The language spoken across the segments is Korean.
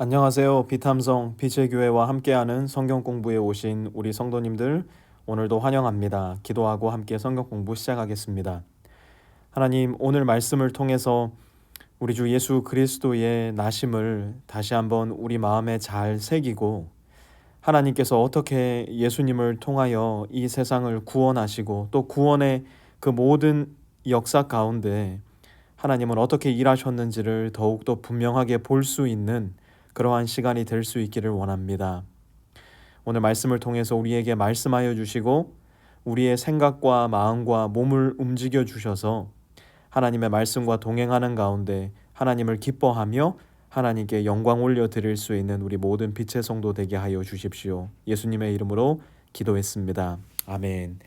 안녕하세요. 비탐성 빛의 교회와 함께하는 성경 공부에 오신 우리 성도님들, 오늘도 환영합니다. 기도하고 함께 성경 공부 시작하겠습니다. 하나님, 오늘 말씀을 통해서 우리 주 예수 그리스도의 나심을 다시 한번 우리 마음에 잘 새기고, 하나님께서 어떻게 예수님을 통하여 이 세상을 구원하시고 또 구원의 그 모든 역사 가운데 하나님은 어떻게 일하셨는지를 더욱더 분명하게 볼 수 있는 그러한 시간이 될 수 있기를 원합니다. 오늘 말씀을 통해서 우리에게 말씀하여 주시고 우리의 생각과 마음과 몸을 움직여 주셔서 하나님의 말씀과 동행하는 가운데 하나님을 기뻐하며 하나님께 영광 올려드릴 수 있는 우리 모든 빛의 성도 되게 하여 주십시오. 예수님의 이름으로 기도했습니다. 아멘.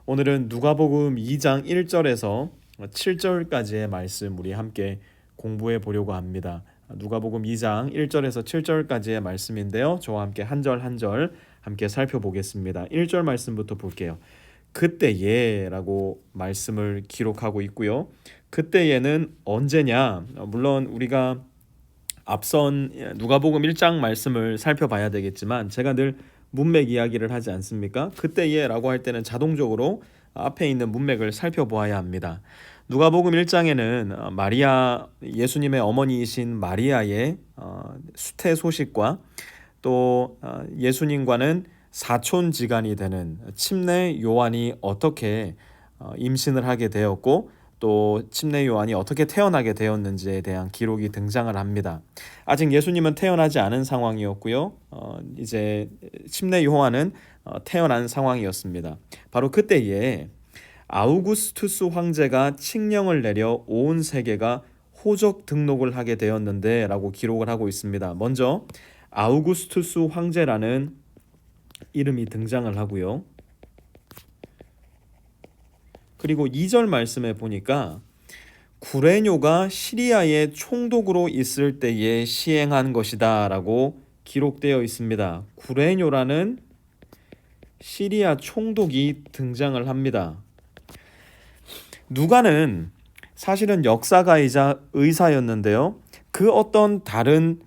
오늘은 누가복음 2장 1절에서 7절까지의 말씀 우리 함께 공부해 보려고 합니다. 누가복음 2장 1절에서 7절까지의 말씀인데요. 저와 함께 한 절 한 절 함께 살펴보겠습니다. 1절 말씀부터 볼게요. 그때에라고 말씀을 기록하고 있고요. 그때에는 언제냐? 물론 우리가 앞선 누가복음 1장 말씀을 살펴봐야 되겠지만 제가 늘 문맥 이야기를 하지 않습니까? 그때에라고 할 때는 자동적으로 앞에 있는 문맥을 살펴보아야 합니다. 누가복음 1장에는 마리아, 예수님의 어머니이신 마리아의 수태 소식과 또 예수님과는 사촌지간이 되는 침례 요한이 어떻게 임신을 하게 되었고 또 침례 요한이 어떻게 태어나게 되었는지에 대한 기록이 등장을 합니다. 아직 예수님은 태어나지 않은 상황이었고요. 이제 침례 요한은 태어난 상황이었습니다. 바로 그때에 아우구스투스 황제가 칙령을 내려 온 세계가 호적 등록을 하게 되었는데 라고 기록을 하고 있습니다. 먼저 아우구스투스 황제라는 이름이 등장을 하고요. 그리고 2절 말씀에 보니까 구레뇨가 시리아의 총독으로 있을 때에 시행한 것이다 라고 기록되어 있습니다. 구레뇨라는 시리아 총독이 등장을 합니다. 누가는 사실은 역사가이자 의사였는데요. 그 어떤 다른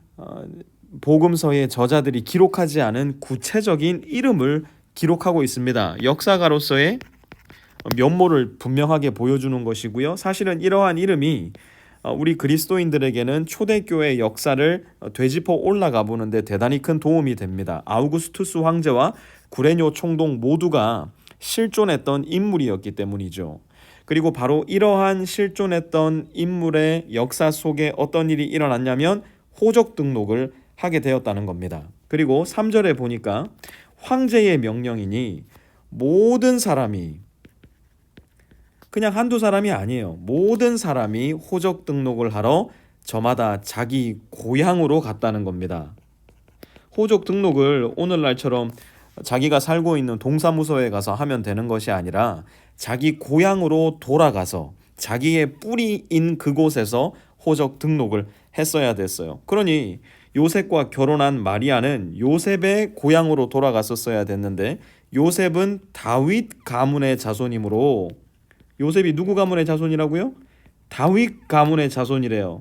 복음서의 저자들이 기록하지 않은 구체적인 이름을 기록하고 있습니다. 역사가로서의 면모를 분명하게 보여주는 것이고요. 사실은 이러한 이름이 우리 그리스도인들에게는 초대교회의 역사를 되짚어 올라가 보는데 대단히 큰 도움이 됩니다. 아우구스투스 황제와 구레뇨 총독 모두가 실존했던 인물이었기 때문이죠. 그리고 바로 이러한 실존했던 인물의 역사 속에 어떤 일이 일어났냐면 호적 등록을 하게 되었다는 겁니다. 그리고 3절에 보니까 황제의 명령이니 모든 사람이, 그냥 한두 사람이 아니에요. 모든 사람이 호적 등록을 하러 저마다 자기 고향으로 갔다는 겁니다. 호적 등록을 오늘날처럼 자기가 살고 있는 동사무소에 가서 하면 되는 것이 아니라 자기 고향으로 돌아가서 자기의 뿌리인 그곳에서 호적 등록을 했어야 됐어요. 그러니 요셉과 결혼한 마리아는 요셉의 고향으로 돌아갔었어야 됐는데 요셉은 다윗 가문의 자손이므로, 요셉이 누구 가문의 자손이라고요? 다윗 가문의 자손이래요.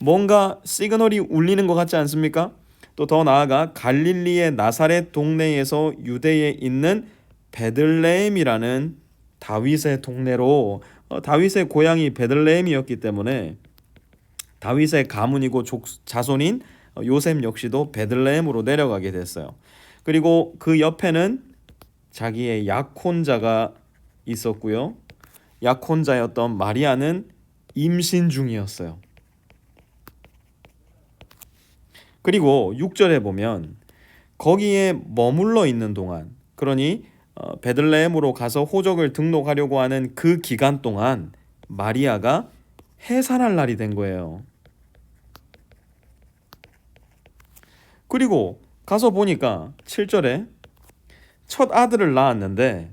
뭔가 시그널이 울리는 것 같지 않습니까? 또 더 나아가 갈릴리의 나사렛 동네에서 유대에 있는 베들레헴이라는 다윗의 동네로, 다윗의 고향이 베들레헴이었기 때문에 다윗의 가문이고 자손인 요셉 역시도 베들레헴으로 내려가게 됐어요. 그리고 그 옆에는 자기의 약혼자가 있었고요. 약혼자였던 마리아는 임신 중이었어요. 그리고 6절에 보면 거기에 머물러 있는 동안, 그러니 베들레헴으로 가서 호적을 등록하려고 하는 그 기간 동안 마리아가 해산할 날이 된 거예요. 그리고 가서 보니까 7절에 첫 아들을 낳았는데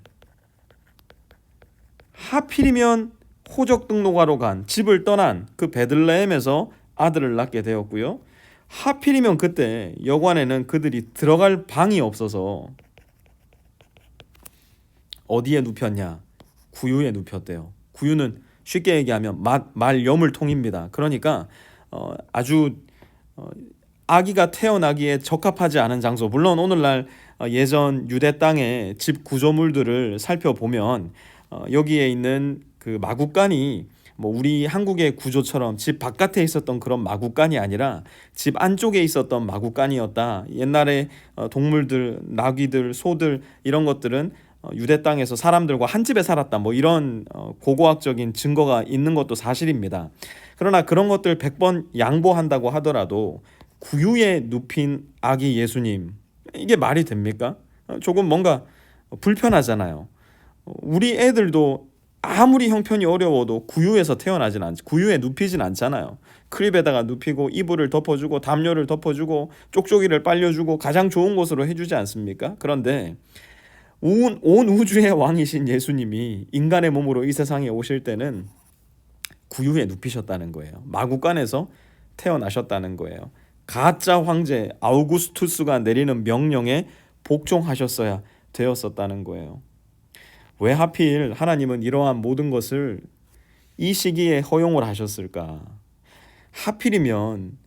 하필이면 호적 등록하러 간, 집을 떠난 그 베들레헴에서 아들을 낳게 되었고요. 하필이면 그때 여관에는 그들이 들어갈 방이 없어서 어디에 눕혔냐? 구유에 눕혔대요. 구유는 쉽게 얘기하면 말여물통입니다. 그러니까 아주 아기가 태어나기에 적합하지 않은 장소, 물론 오늘날 예전 유대 땅의 집 구조물들을 살펴보면 여기에 있는 그 마구간이 뭐 우리 한국의 구조처럼 집 바깥에 있었던 그런 마구간이 아니라 집 안쪽에 있었던 마구간이었다. 옛날에 동물들, 나귀들, 소들 이런 것들은 유대 땅에서 사람들과 한 집에 살았다. 뭐 이런 고고학적인 증거가 있는 것도 사실입니다. 그러나 그런 것들 100번 양보한다고 하더라도 구유에 눕힌 아기 예수님, 이게 말이 됩니까? 조금 뭔가 불편하잖아요. 우리 애들도 아무리 형편이 어려워도 구유에서 태어나진 않지, 구유에 눕히진 않잖아요. 크립에다가 눕히고 이불을 덮어주고 담요를 덮어주고 쪽쪽이를 빨려주고 가장 좋은 곳으로 해주지 않습니까? 그런데 온 우주의 왕이신 예수님이 인간의 몸으로 이 세상에 오실 때는 구유에 눕히셨다는 거예요. 마구간에서 태어나셨다는 거예요. 가짜 황제 아우구스투스가 내리는 명령에 복종하셨어야 되었었다는 거예요. 왜 하필 하나님은 이러한 모든 것을 이 시기에 허용을 하셨을까? 하필이면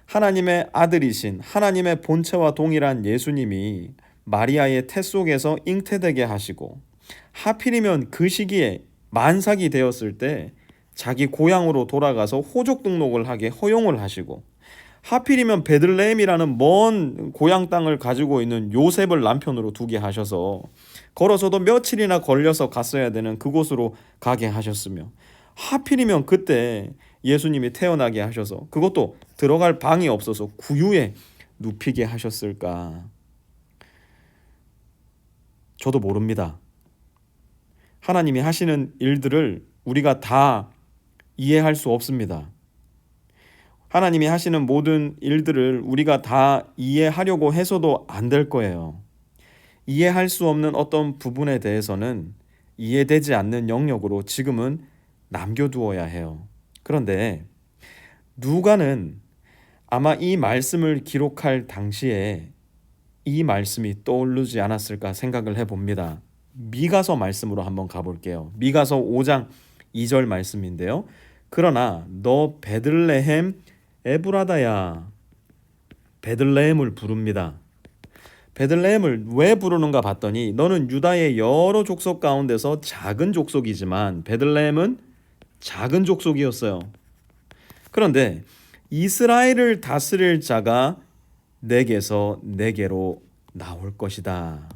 하나님의 아들이신 하나님의 본체와 동일한 예수님이 마리아의 태 속에서 잉태되게 하시고, 하필이면 그 시기에 만삭이 되었을 때 자기 고향으로 돌아가서 호족 등록을 하게 허용을 하시고, 하필이면 베들레헴이라는 먼 고향 땅을 가지고 있는 요셉을 남편으로 두게 하셔서 걸어서도 며칠이나 걸려서 갔어야 되는 그곳으로 가게 하셨으며, 하필이면 그때 예수님이 태어나게 하셔서 그것도 들어갈 방이 없어서 구유에 눕히게 하셨을까? 저도 모릅니다. 하나님이 하시는 일들을 우리가 다 이해할 수 없습니다. 하나님이 하시는 모든 일들을 우리가 다 이해하려고 해서도 안 될 거예요. 이해할 수 없는 어떤 부분에 대해서는 이해되지 않는 영역으로 지금은 남겨두어야 해요. 그런데 누가는 아마 이 말씀을 기록할 당시에 이 말씀이 떠오르지 않았을까 생각을 해봅니다. 미가서 말씀으로 한번 가볼게요. 미가서 5장 2절 말씀인데요. 그러나 너 베들레헴 에브라다야, 베들레헴을 부릅니다. 베들레헴을 왜 부르는가 봤더니 너는 유다의 여러 족속 가운데서 작은 족속이지만 베들레헴은 작은 족속이었어요. 그런데 이스라엘을 다스릴 자가 내게서 내게로 나올 것이다.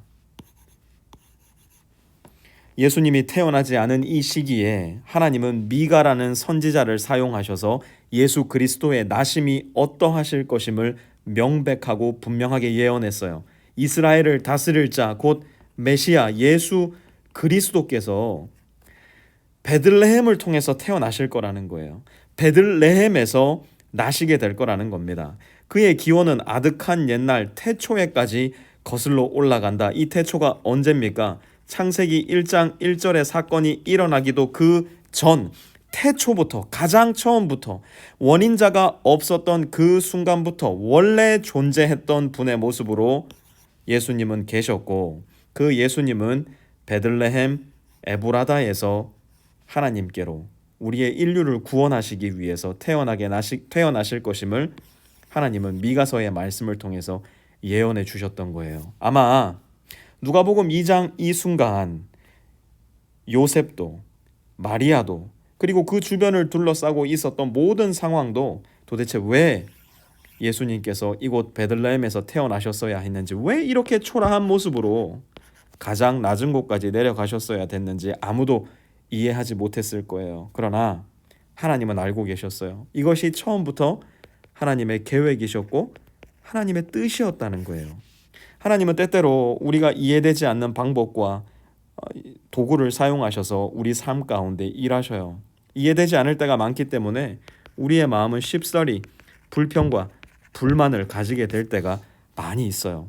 예수님이 태어나지 않은 이 시기에 하나님은 미가라는 선지자를 사용하셔서 예수 그리스도의 나심이 어떠하실 것임을 명백하고 분명하게 예언했어요. 이스라엘을 다스릴 자, 곧 메시아 예수 그리스도께서 베들레헴을 통해서 태어나실 거라는 거예요. 베들레헴에서 나시게 될 거라는 겁니다. 그의 기원은 아득한 옛날 태초에까지 거슬러 올라간다. 이 태초가 언제입니까? 창세기 1장 1절의 사건이 일어나기도 그 전 태초부터, 가장 처음부터, 원인자가 없었던 그 순간부터 원래 존재했던 분의 모습으로 예수님은 계셨고, 그 예수님은 베들레헴 에브라다에서 하나님께로 우리의 인류를 구원하시기 위해서 태어나실 것임을 하나님은 미가서의 말씀을 통해서 예언해 주셨던 거예요. 아마 누가복음 2장 이 순간 요셉도 마리아도 그리고 그 주변을 둘러싸고 있었던 모든 상황도 도대체 왜 예수님께서 이곳 베들레헴에서 태어나셨어야 했는지, 왜 이렇게 초라한 모습으로 가장 낮은 곳까지 내려가셨어야 됐는지 아무도 이해하지 못했을 거예요. 그러나 하나님은 알고 계셨어요. 이것이 처음부터 하나님의 계획이셨고 하나님의 뜻이었다는 거예요. 하나님은 때때로 우리가 이해되지 않는 방법과 도구를 사용하셔서 우리 삶 가운데 일하셔요. 이해되지 않을 때가 많기 때문에 우리의 마음은 쉽사리 불평과 불만을 가지게 될 때가 많이 있어요.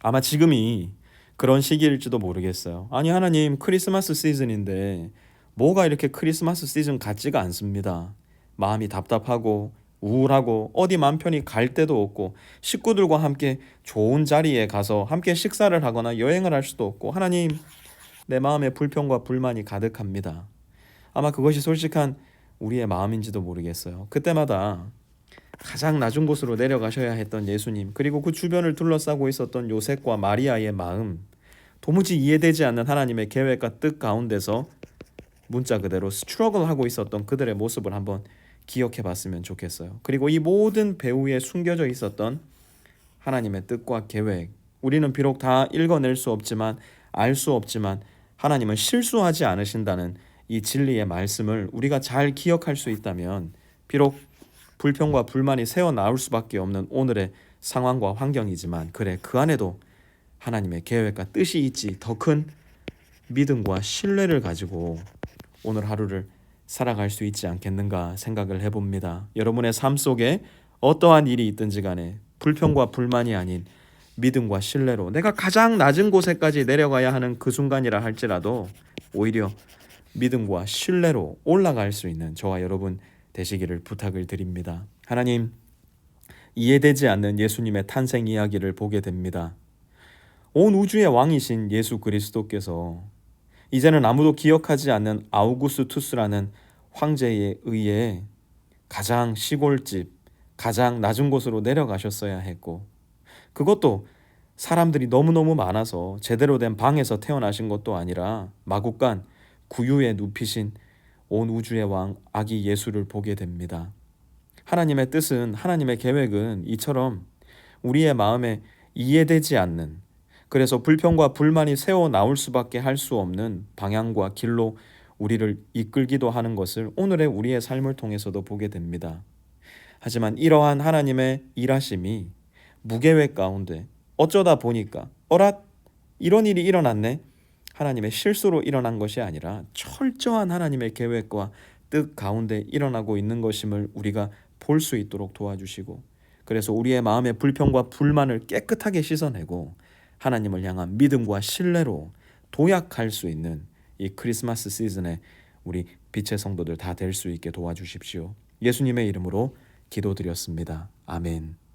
아마 지금이 그런 시기일지도 모르겠어요. 아니 하나님, 크리스마스 시즌인데 뭐가 이렇게 크리스마스 시즌 같지가 않습니다. 마음이 답답하고 우울하고 어디 맘 편히 갈 데도 없고 식구들과 함께 좋은 자리에 가서 함께 식사를 하거나 여행을 할 수도 없고, 하나님, 내 마음에 불평과 불만이 가득합니다. 아마 그것이 솔직한 우리의 마음인지도 모르겠어요. 그때마다 가장 낮은 곳으로 내려가셔야 했던 예수님, 그리고 그 주변을 둘러싸고 있었던 요셉과 마리아의 마음, 도무지 이해되지 않는 하나님의 계획과 뜻 가운데서 문자 그대로 스트러글하고 있었던 그들의 모습을 한번 기억해 봤으면 좋겠어요. 그리고 이 모든 배후에 숨겨져 있었던 하나님의 뜻과 계획, 우리는 비록 다 읽어낼 수 없지만, 알 수 없지만 하나님은 실수하지 않으신다는 이 진리의 말씀을 우리가 잘 기억할 수 있다면, 비록 불평과 불만이 새어 나올 수밖에 없는 오늘의 상황과 환경이지만, 그래, 그 안에도 하나님의 계획과 뜻이 있지, 더 큰 믿음과 신뢰를 가지고 오늘 하루를 살아갈 수 있지 않겠는가 생각을 해봅니다. 여러분의 삶 속에 어떠한 일이 있든지 간에 불평과 불만이 아닌 믿음과 신뢰로, 내가 가장 낮은 곳에까지 내려가야 하는 그 순간이라 할지라도 오히려 믿음과 신뢰로 올라갈 수 있는 저와 여러분 되시기를 부탁을 드립니다. 하나님, 이해되지 않는 예수님의 탄생 이야기를 보게 됩니다. 온 우주의 왕이신 예수 그리스도께서 이제는 아무도 기억하지 않는 아우구스투스라는 황제에 의해 가장 시골집, 가장 낮은 곳으로 내려가셨어야 했고, 그것도 사람들이 너무너무 많아서 제대로 된 방에서 태어나신 것도 아니라 마국간 구유에 눕히신 온 우주의 왕 아기 예수를 보게 됩니다. 하나님의 뜻은, 하나님의 계획은 이처럼 우리의 마음에 이해되지 않는, 그래서 불평과 불만이 새어 나올 수밖에 할 수 없는 방향과 길로 우리를 이끌기도 하는 것을 오늘의 우리의 삶을 통해서도 보게 됩니다. 하지만 이러한 하나님의 일하심이 무계획 가운데 어쩌다 보니까 어라, 이런 일이 일어났네, 하나님의 실수로 일어난 것이 아니라 철저한 하나님의 계획과 뜻 가운데 일어나고 있는 것임을 우리가 볼 수 있도록 도와주시고, 그래서 우리의 마음의 불평과 불만을 깨끗하게 씻어내고 하나님을 향한 믿음과 신뢰로 도약할 수 있는 이 크리스마스 시즌에 우리 빛의 성도들 다 될 수 있게 도와주십시오. 예수님의 이름으로 기도드렸습니다. 아멘.